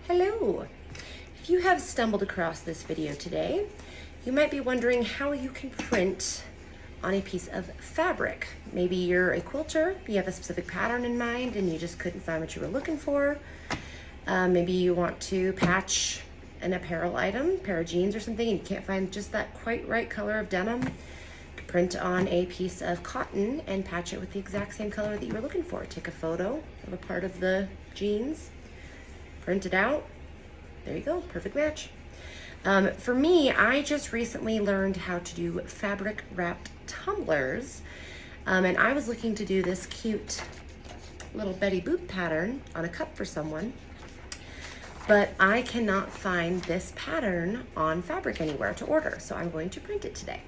Hello! If you have stumbled across this video today, you might be wondering how you can print on a piece of fabric. Maybe you're a quilter, you have a specific pattern in mind and you just couldn't find what you were looking for. Maybe you want to patch an apparel item, pair of jeans or something, and you can't find just that quite right color of denim. You can print on a piece of cotton and patch it with the exact same color that you were looking for. Take a photo of a part of the jeans, print it out. There you go, perfect match. For me, I just recently learned how to do fabric wrapped tumblers. And I was looking to do this cute little Betty Boop pattern on a cup for someone, but I cannot find this pattern on fabric anywhere to order, so I'm going to print it today.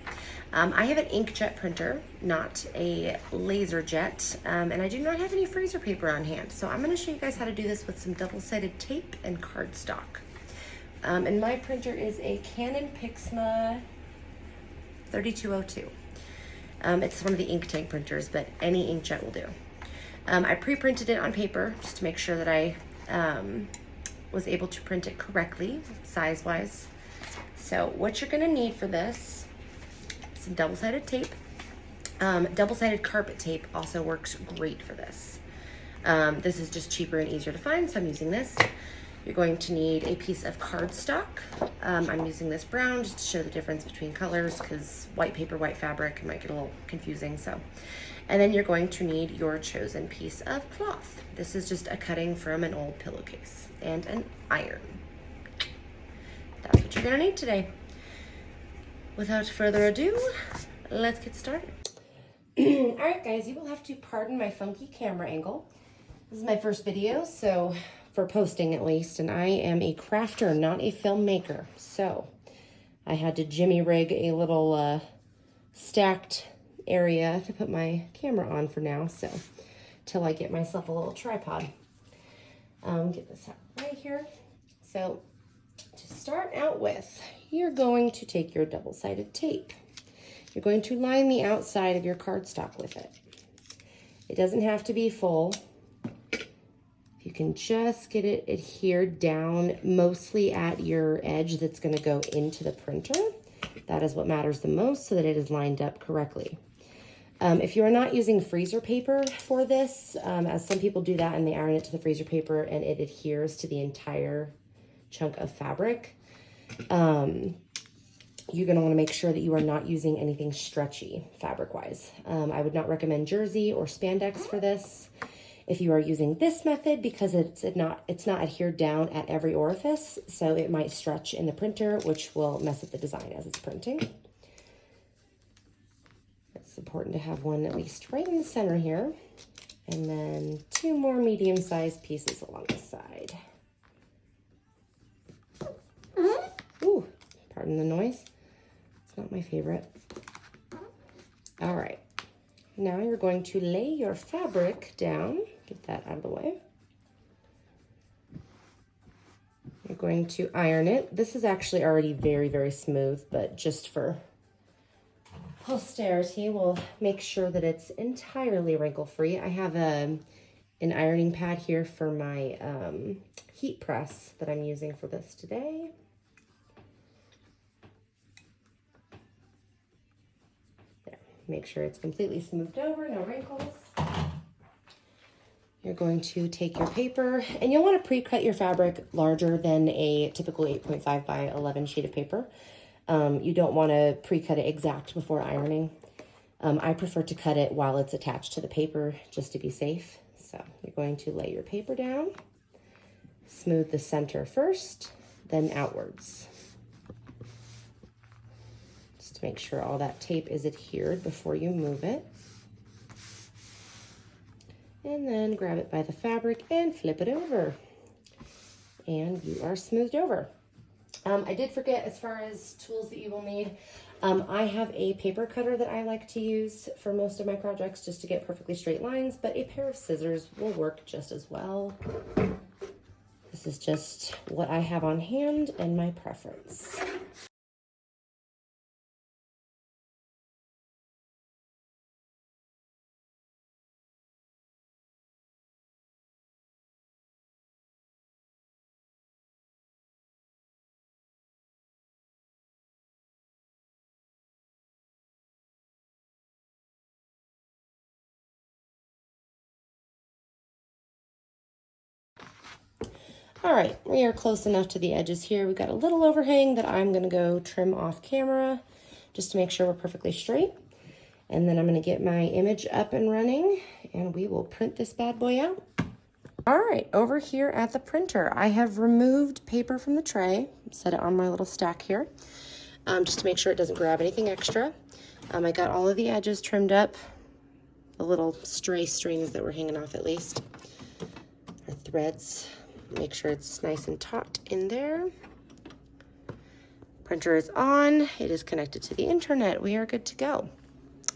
I have an inkjet printer, not a laser jet, and I do not have any freezer paper on hand, so I'm going to show you guys how to do this with some double-sided tape and cardstock. And my printer is a Canon Pixma 3202. It's one of the ink tank printers, but any inkjet will do. I pre-printed it on paper just to make sure that I was able to print it correctly, size-wise. So what you're gonna need for this, some double-sided tape. Double-sided carpet tape also works great for this. This is just cheaper and easier to find, so I'm using this. You're going to need a piece of cardstock. I'm using this brown just to show the difference between colors, because white paper, white fabric might get a little confusing. And then you're going to need your chosen piece of cloth. This is just a cutting from an old pillowcase and an iron. That's what you're gonna need today. Without further ado, let's get started. All right, guys, you will have to pardon my funky camera angle. This is my first video, so for posting at least, and I am a crafter, not a filmmaker. So I had to jimmy rig a little stacked area to put my camera on for now, so till I get myself a little tripod. Get this out right here. So to start out with, you're going to take your double-sided tape. You're going to line the outside of your cardstock with it. It doesn't have to be full. You can just get it adhered down mostly at your edge that's going to go into the printer. That is what matters the most, so that it is lined up correctly. If you are not using freezer paper for this, as some people do that and they iron it to the freezer paper and it adheres to the entire chunk of fabric, you're going to want to make sure that you are not using anything stretchy fabric-wise. I would not recommend jersey or spandex for this. If you are using this method, because it's not adhered down at every orifice, so it might stretch in the printer, which will mess up the design as it's printing. It's important to have one at least right in the center here, and then two more medium-sized pieces along the side. Ooh, pardon the noise. It's not my favorite. All right. Now you're going to lay your fabric down. Get that out of the way. You're going to iron it. This is actually already very, very smooth, but just for posterity, we'll make sure that it's entirely wrinkle-free. I have an ironing pad here for my heat press that I'm using for this today. Make sure it's completely smoothed over, no wrinkles. You're going to take your paper, and you'll want to pre-cut your fabric larger than a typical 8.5 by 11 sheet of paper. You don't want to pre-cut it exact before ironing. I prefer to cut it while it's attached to the paper just to be safe. So you're going to lay your paper down, smooth the center first, then outwards. To make sure all that tape is adhered before you move it. And then grab it by the fabric and flip it over. And you are smoothed over. I did forget, as far as tools that you will need, I have a paper cutter that I like to use for most of my projects just to get perfectly straight lines, but a pair of scissors will work just as well. This is just what I have on hand and my preference. All right, we are close enough to the edges here. We've got a little overhang that I'm gonna go trim off camera just to make sure we're perfectly straight. And then I'm gonna get my image up and running and we will print this bad boy out. All right, over here at the printer, I have removed paper from the tray, set it on my little stack here, just to make sure it doesn't grab anything extra. I got all of the edges trimmed up, the little stray strings that were hanging off at least, or threads. Make sure it's nice and taut in there. Printer is on, it is connected to the internet. We are good to go.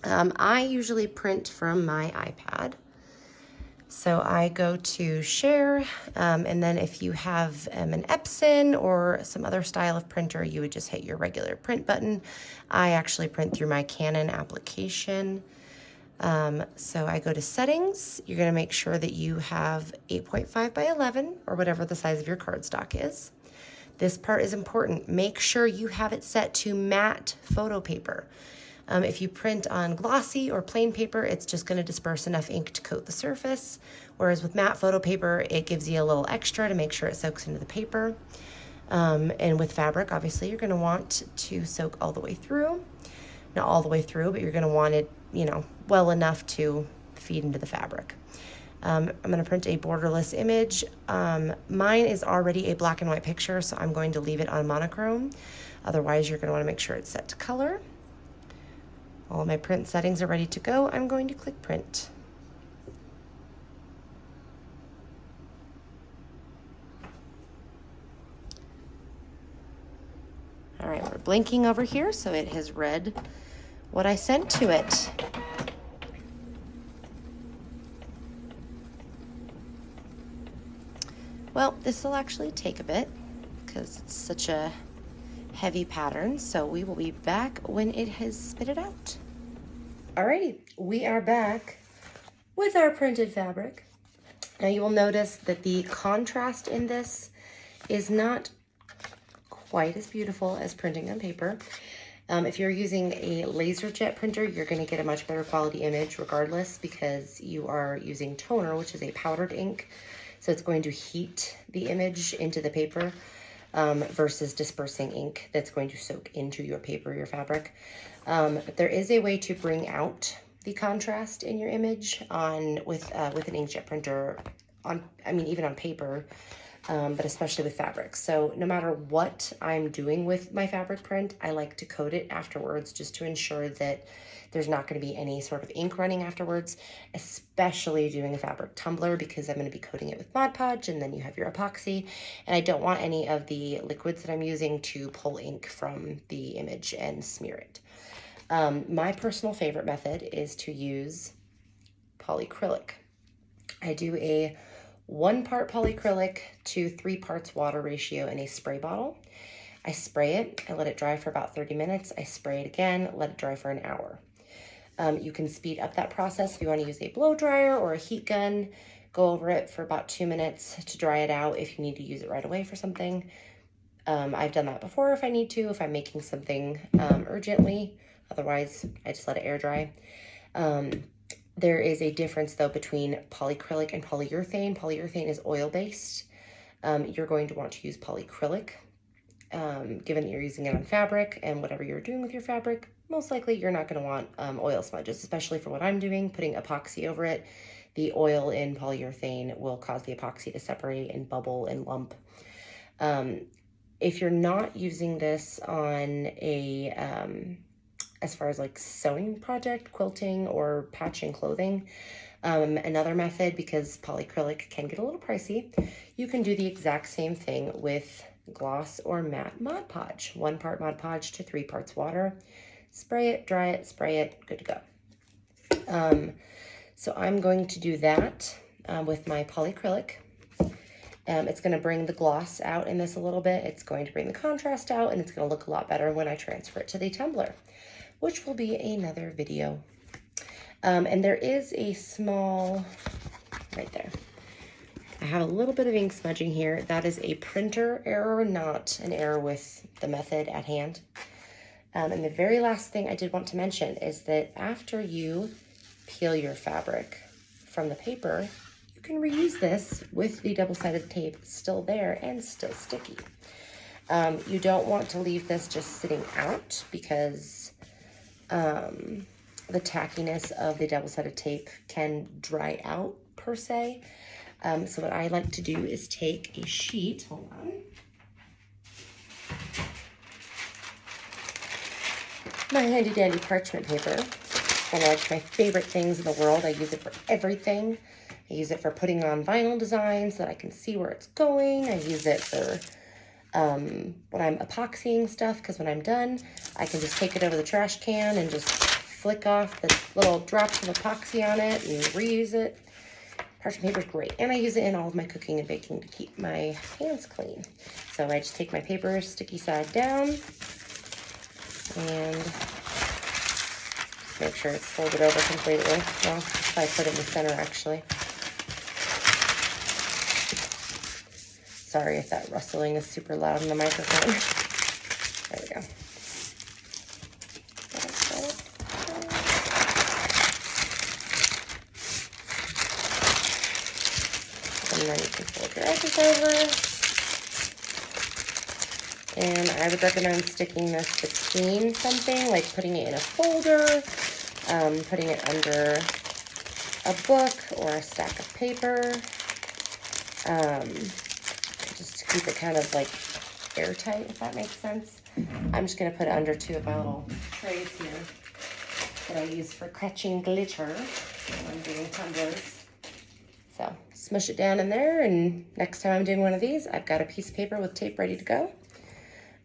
I usually print from my iPad. So I go to share, and then if you have an Epson or some other style of printer, you would just hit your regular print button. I actually print through my Canon application. So I go to settings. You're gonna make sure that you have 8.5 by 11 or whatever the size of your cardstock is. This part is important. Make sure you have it set to matte photo paper. If you print on glossy or plain paper, it's just gonna disperse enough ink to coat the surface. Whereas with matte photo paper, it gives you a little extra to make sure it soaks into the paper. And with fabric, obviously, you're gonna want to soak all the way through. Not all the way through, but you're gonna want it, you know, well enough to feed into the fabric. I'm gonna print a borderless image. Mine is already a black and white picture, so I'm going to leave it on monochrome. Otherwise, you're gonna wanna make sure it's set to color. All my print settings are ready to go. I'm going to click print. All right, we're blinking over here, so it has read what I sent to it. Well, this will actually take a bit because it's such a heavy pattern, so we will be back when it has spit it out. Alrighty, we are back with our printed fabric. Now you will notice that the contrast in this is not quite as beautiful as printing on paper. If you're using a laser jet printer, you're going to get a much better quality image regardless because you are using toner, which is a powdered ink. So it's going to heat the image into the paper versus dispersing ink that's going to soak into your paper, your fabric. But there is a way to bring out the contrast in your image with an inkjet printer, even on paper, but especially with fabric. So no matter what I'm doing with my fabric print, I like to coat it afterwards just to ensure that there's not going to be any sort of ink running afterwards, especially doing a fabric tumbler because I'm going to be coating it with Mod Podge and then you have your epoxy. And I don't want any of the liquids that I'm using to pull ink from the image and smear it. My personal favorite method is to use polyacrylic. I do a 1 part polyacrylic to 3 parts water ratio in a spray bottle. I spray it, I let it dry for about 30 minutes. I spray it again, let it dry for an hour. You can speed up that process if you want to use a blow dryer or a heat gun. Go over it for about 2 minutes to dry it out if you need to use it right away for something. I've done that before if I need to, if I'm making something urgently. Otherwise, I just let it air dry. There is a difference though between polyacrylic and polyurethane. Polyurethane is oil-based. You're going to want to use polyacrylic. Given that you're using it on fabric and whatever you're doing with your fabric, most likely you're not going to want oil smudges, especially for what I'm doing, putting epoxy over it. The oil in polyurethane will cause the epoxy to separate and bubble and lump. If you're not using this on a, as far as like sewing project, quilting, or patching clothing, another method, because polyacrylic can get a little pricey, you can do the exact same thing with gloss or matte Mod Podge. 1 part Mod Podge to 3 parts water. Spray it, dry it, spray it, good to go. So I'm going to do that with my polyacrylic. It's going to bring the gloss out in this a little bit. It's going to bring the contrast out, and it's going to look a lot better when I transfer it to the tumbler, which will be another video. And there is a small, right there. I have a little bit of ink smudging here. That is a printer error, not an error with the method at hand. And the very last thing I did want to mention is that after you peel your fabric from the paper, you you can reuse this with the double-sided tape still there and still sticky. You don't want to leave this just sitting out because the tackiness of the double-sided tape can dry out per se. So what I like to do is take a sheet, hold on. My handy dandy parchment paper. One of like my favorite things in the world. I use it for everything. I use it for putting on vinyl designs so that I can see where it's going. I use it for when I'm epoxying stuff, because when I'm done, I can just take it over the trash can and just flick off the little drops of epoxy on it and reuse it. Parchment paper is great. And I use it in all of my cooking and baking to keep my hands clean. So I just take my paper, sticky side down, and make sure it's folded over completely. Well, if I put it in the center, actually. Sorry if that rustling is super loud in the microphone. There we go. And then you can fold your edges over. And I would recommend sticking this between something, like putting it in a folder, putting it under a book or a stack of paper, just to keep it kind of like airtight, if that makes sense. I'm just going to put it under two of my little trays here that I use for catching glitter when I'm doing tumblers. So smush it down in there, and next time I'm doing one of these, I've got a piece of paper with tape ready to go.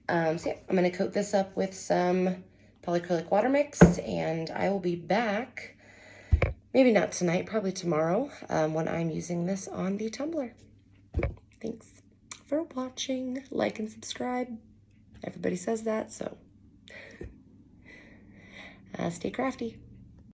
So yeah, I'm going to coat this up with some polyacrylic water mix, and I will be back, maybe not tonight, probably tomorrow, when I'm using this on the tumbler. Thanks for watching. Like and subscribe. Everybody says that, so stay crafty.